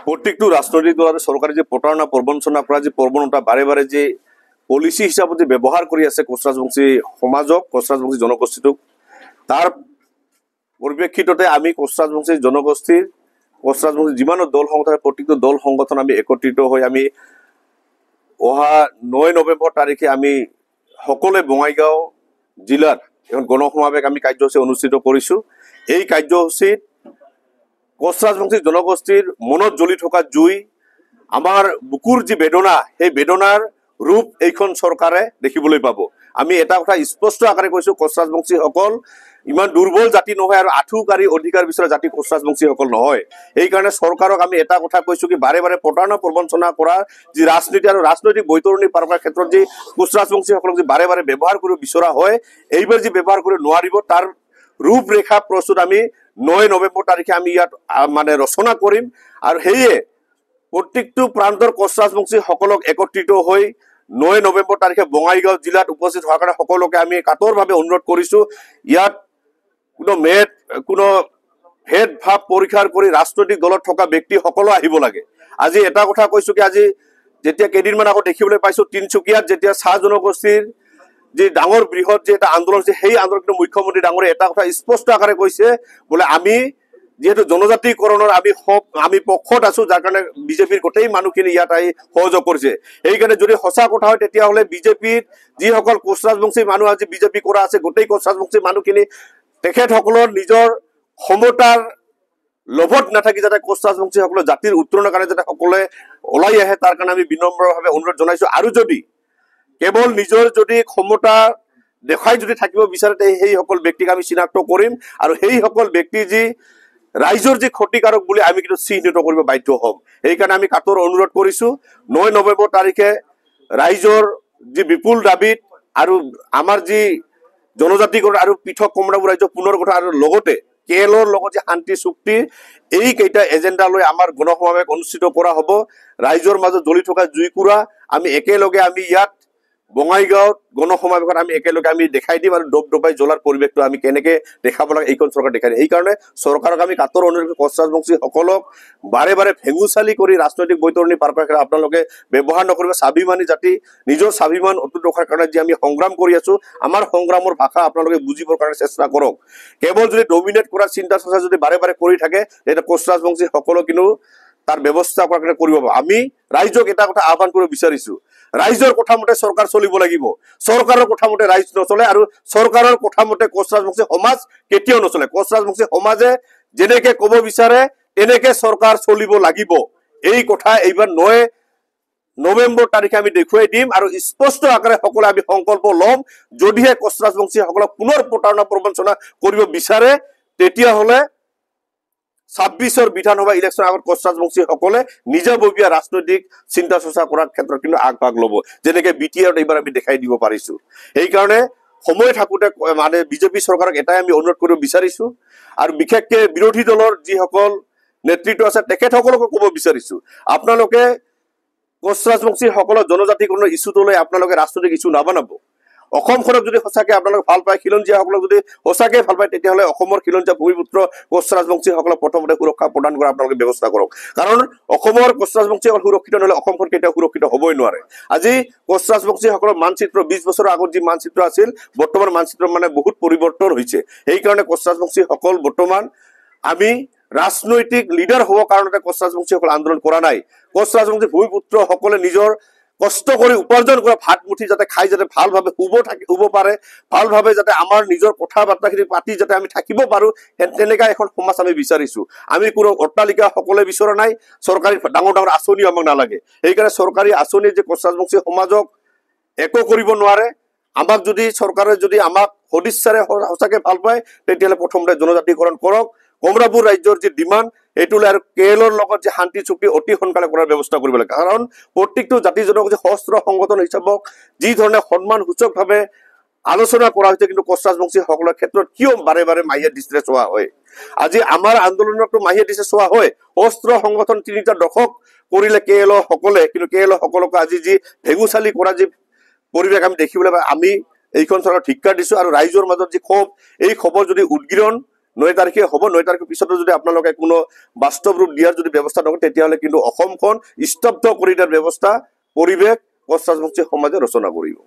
প্রত্যেকটা রাজনৈতিক দলের সরকারি যে প্রতারণা প্রবঞ্চনা করা যে প্রবণতা বারে বারে যে পলিসি হিসাবে যে ব্যবহার করে আছে কোচ রাজবংশী সমাজক কোচ রাজবংশী জনগোষ্ঠীটোক তার পরিপ্রেক্ষিততে আমি কোচ রাজবংশী জনগোষ্ঠীর কোচ রাজবংশী যিমানো দল সংগঠন প্রত্যেকটা দল সংগঠন আমি একত্রিত হয়ে আমি অহা 9 নৱেম্বৰ তাৰিখে আমি সকলে বঙাইগাঁও জিলাত এখন গণসমাবেশ আমি কাৰ্যসূচী অনুষ্ঠিত কৰিছো। এই কাৰ্যসূচীত কোচ ৰাজবংশী জনগোষ্ঠীৰ মনত জ্বলি থকা জুই আমাৰ বুকুৰ যি বেদনা সেই বেদনাৰ ৰূপ এইখন চৰকাৰে দেখিবলৈ পাব। আমি এটা কথা স্পষ্ট আকাৰে কৈছো কোচ ৰাজবংশীসকল ইমান দুৰ্বল জাতি নহয় আৰু আঠুকাৰী অধিকাৰ বিচৰা জাতি কোচ ৰাজবংশীসকল নহয়। এইকাৰণে চৰকাৰক আমি এটা কথা কৈছো কি বাৰে বাৰে প্ৰতাৰণা প্ৰবঞ্চনা কৰা যি ৰাজনীতি আৰু ৰাজনৈতিক বৈতৰণি পাৰ কৰাৰ ক্ষেত্ৰত যি কোচ ৰাজবংশীসকলক যি বাৰে বাৰে ব্যৱহাৰ কৰিব বিচৰা হয় এইবাৰ যি ব্যৱহাৰ কৰিব নোৱাৰিব তাৰ ৰূপৰেখা প্ৰস্তুত আমি 9 নৱেম্বৰ তাৰিখে আমি ইয়াত মানে ৰচনা কৰিম। আৰু সেয়ে প্ৰত্যেকটো প্ৰান্তৰ কোচ ৰাজবংশীসকলক একত্ৰিত হৈ 9 নৱেম্বৰ তাৰিখে বঙাইগাঁও জিলাত উপস্থিত হোৱাৰ কাৰণে সকলোকে আমি কাতৰভাৱে অনুৰোধ কৰিছো। ইয়াত কোনো ভেদ ভাৱ পৰীক্ষাৰ কৰি ৰাজনৈতিক দলত থকা ব্যক্তি সকলো আহিব লাগে। আজি এটা কথা কৈছো কি আজি যেতিয়া কেইদিনমান আগত দেখিবলৈ পাইছো তিনচুকীয়াত যেতিয়া চাহ জনগোষ্ঠীৰ যে ডাঙৰ বৃহৎ যে এটা আন্দোলন আছে সেই আন্দোলনত মুখ্যমন্ত্ৰী ডাঙৰে এটা কথা স্পষ্ট আকাৰে কৈছে বোলে আমি যেহেতু জনজাতিকৰণৰ আমি পক্ষত আছো যাৰ কাৰণে বিজেপিৰ গোটেই মানুহখিনি ইয়াত আহি সহযোগ কৰিছে। সেইকাৰণে যদি সঁচা কথা হয় তেতিয়াহ'লে বিজেপিৰ যিসকল কোচ ৰাজবংশী মানুহ আজি বিজেপি কৰা আছে গোটেই কোচ ৰাজবংশী মানুহখিনি তেখেতসকলৰ নিজৰ ক্ষমতাৰ লোভত নাথাকি যাতে কোচ ৰাজবংশীসকলৰ জাতিৰ উত্তৰণৰ কাৰণে যাতে সকলোৱে ওলাই আহে তাৰ কাৰণে আমি বিনম্ৰভাৱে অনুৰোধ জনাইছো। আৰু যদি কেৱল নিজৰ যদি ক্ষমতা দেখাই যদি থাকিব বিচাৰে সেইসকল ব্যক্তিক আমি চিনাক্ত কৰিম আৰু সেইসকল ব্যক্তি যি ৰাইজৰ যি ক্ষতিকাৰক বুলি আমি কিন্তু চিহ্নিত কৰিব বাধ্য হ'ম। সেইকাৰণে আমি কাতৰ অনুৰোধ কৰিছো 9 নৱেম্বৰ তাৰিখে ৰাইজৰ যি বিপুল দাবীত আৰু আমাৰ যি জনজাতিকৰণ আৰু পৃথক কমৰাপুৰ ৰাজ্য পুনৰ গঠন আৰু লগতে কেএলৰ লগত যে শান্তি চুক্তি এই কেইটা এজেণ্ডা লৈ আমাৰ গণসমাবেশ অনুষ্ঠিত কৰা হ'ব। ৰাইজৰ মাজত জ্বলি থকা জুইকুৰা আমি একেলগে আমি ইয়াত বঙাইগাঁৱত গণসমাবেশত আমি একেলগে আমি দেখাই দিম আৰু ডবাই জ্বলাৰ পৰিৱেশটো আমি কেনেকে দেখাব লাগে এইখন চৰকাৰ দেখাই দিম। সেইকাৰণে চৰকাৰক আমি কাতৰ অনুৰোধ কোচ ৰাজবংশীসকলক বাৰে বাৰে ভেঙুচালি কৰি ৰাজনৈতিক বৈতৰণি পাৰ কৰাৰ কাৰণে আপোনালোকে ব্যৱহাৰ নকৰিব। স্বাভিমানী জাতি নিজৰ স্বাভিমান অটুট ৰখাৰ কাৰণে যে আমি সংগ্ৰাম কৰি আছো আমাৰ সংগ্ৰামৰ ভাষা আপোনালোকে বুজিবৰ কাৰণে চেষ্টা কৰক। কেৱল যদি ডমিনেট কৰাৰ চিন্তা চৰ্চা যদি বাৰে বাৰে কৰি থাকে তেতিয়া কোচ ৰাজবংশীসকলক কিন্তু তাৰ ব্যৱস্থা কৰাৰ কাৰণে কৰিব। আমি ৰাইজক এটা কথা আহ্বান কৰিব বিচাৰিছো ৰাইজৰ কথা মতে চৰকাৰ চলিব লাগিব। চৰকাৰৰ কথা মতে ৰাইজ নচলে আৰু চৰকাৰৰ কথা মতে কোচ ৰাজবংশী সমাজ কেতিয়াও নচলে। কোচ ৰাজবংশী সমাজে যেনেকে ক'ব বিচাৰে তেনেকে চৰকাৰ চলিব লাগিব। এই কথা এইবাৰ 9 নৱেম্বৰ তাৰিখে আমি দেখুৱাই দিম আৰু স্পষ্ট আকাৰে সকলোৱে আমি সংকল্প ল'ম যদিহে কোচ ৰাজবংশীসকলক পুনৰ প্ৰতাৰণা প্ৰবঞ্চনা কৰিব বিচাৰে তেতিয়াহ'লে 26ৰ বিধানসভা ইলেকশ্যন আগত কোচ ৰাজবংশীসকলে নিজাববীয়া ৰাজনৈতিক চিন্তা চৰ্চা কৰাৰ ক্ষেত্ৰত কিন্তু আগভাগ ল'ব যেনেকে বিটিআৰত এইবাৰ আমি দেখাই দিব পাৰিছো। সেইকাৰণে সময় থাকোঁতে মানে বিজেপি চৰকাৰক এটাই আমি অনুৰোধ কৰিব বিচাৰিছো আৰু বিশেষকে বিৰোধী দলৰ যিসকল নেতৃত্ব আছে তেখেতসকলকো ক'ব বিচাৰিছো আপোনালোকে কোচ ৰাজবংশীসকলৰ জনজাতিকৰণৰ ইছ্যুটো লৈ আপোনালোকে ৰাজনৈতিক ইছ্যু নাবনাব। অসমখনক যদি সঁচাকে আপোনালোকে ভাল পায় খিলঞ্জীয়াসকলক যদি সঁচাকে ভাল পায় তেতিয়াহ'লে অসমৰ খিলঞ্জীয়া ভূমিপুত্ৰ কোচ ৰাজবংশীসকলক প্ৰথমতে সুৰক্ষা প্ৰদান কৰা আপোনালোকে ব্যৱস্থা কৰক। কাৰণ অসমৰ কোচ ৰাজবংশীসকল সুৰক্ষিত নহ'লে অসমখন কেতিয়াও সুৰক্ষিত হ'বই নোৱাৰে। আজি কোচ ৰাজবংশীসকলৰ মানচিত্ৰ 20 বছৰৰ আগত যি মানচিত্ৰ আছিল বৰ্তমান মানচিত্ৰ মানে বহুত পৰিৱৰ্তন হৈছে। সেইকাৰণে কোচ ৰাজবংশীসকল বৰ্তমান আমি ৰাজনৈতিক লিডাৰ হ'ব কাৰণতে কোচ ৰাজবংশীসকল আন্দোলন কৰা নাই। কোচ ৰাজবংশী ভূমিপুত্ৰসকলে নিজৰ কষ্ট কৰি উপাৰ্জন কৰা ভাত মুঠি যাতে খাই যাতে ভালভাৱে শুব পাৰে ভালভাৱে যাতে আমাৰ নিজৰ কথা বাৰ্তাখিনি পাতি যাতে আমি থাকিব পাৰো তেনেকা এখন সমাজ আমি বিচাৰিছো। আমি কোনো অট্টালিকা সকলে বিচৰা নাই চৰকাৰী ডাঙৰ ডাঙৰ আঁচনি আমাক নালাগে। সেইকাৰণে চৰকাৰী আঁচনি যে কোচ ৰাজবংশী সমাজক একো কৰিব নোৱাৰে। আমাক যদি চৰকাৰে যদি আমাক সদিচ্ছাৰে সঁচাকে ভাল পায় তেতিয়াহ'লে প্ৰথমতে জনজাতিকৰণ কৰক। কমৰাপুৰ ৰাজ্যৰ যি ডিমাণ্ড এইটো আৰু কেএলৰ লগত যে শান্তি চুক্তি অতি সোনকালে কৰাৰ ব্যৱস্থা কৰিব লাগে। কাৰণ প্ৰত্যেকটো জাতি জনগোষ্ঠী সশস্ত্ৰ সংগঠন হিচাপক যি ধৰণে সন্মানসূচকভাৱে আলোচনা কৰা হৈছে কিন্তু কোচ ৰাজবংশীসকলৰ ক্ষেত্ৰত কিয় বাৰে বাৰে মাহিয়া দৃষ্টিৰে চোৱা হয়। আজি আমাৰ আন্দোলনতো মাহিয়া দৃষ্টিৰে চোৱা হয়। সশস্ত্ৰ সংগঠন 3টা দশক কৰিলে কেএলৰ সকলে কিন্তু কেএলৰ সকলক আজি যি ভেঙুচালি কৰা যি পৰিৱেশ আমি দেখিবলৈ পাই আমি এইখন চৰকাৰ ধিক্কাৰ দিছো আৰু ৰাইজৰ মাজত যি ক্ষোভ এই ক্ষোভৰ যদি উদগিৰণ 9 তাৰিখে হ'ব 9 তাৰিখৰ পিছতো যদি আপোনালোকে কোনো বাস্তৱ ৰূপ দিয়াৰ যদি ব্যৱস্থা নকৰে তেতিয়াহ'লে কিন্তু অসমখন স্তব্ধ কৰি দিয়াৰ ব্যৱস্থা পৰিৱেশ কোচ ৰাজবংশী সমাজে ৰচনা কৰিব